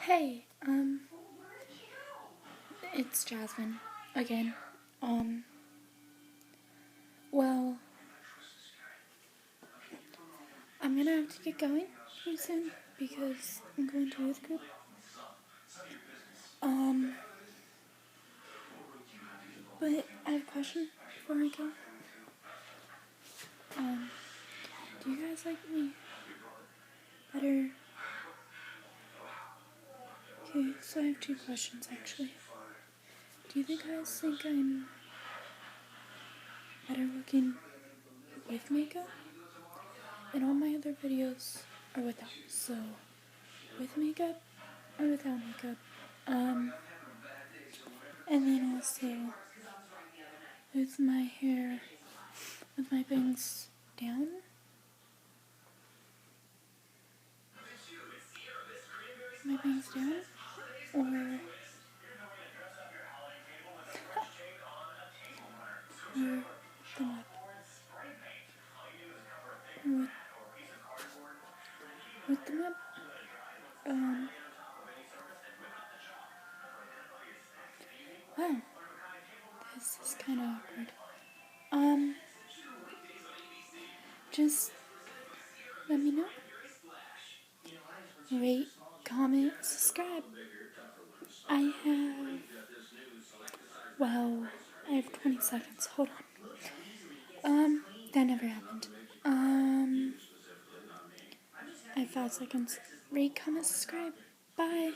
Hey, it's Jasmine again. Um, well, I'm gonna have to get going pretty soon because I'm going to youth group. Um, but I have a question before I go. Um, do you guys like me better? Okay, so I have two questions actually. Do you guys think I'm better looking with makeup? And all my other videos are without. So, with makeup or without makeup? And then also with my hair, with my bangs down, or them up, or with them up. Um, wow, this is kind of awkward. Just let me know. Rate, comment, subscribe. I have 20 seconds. Hold on. That never happened. I have 5 seconds. Rate, comment, subscribe. Bye.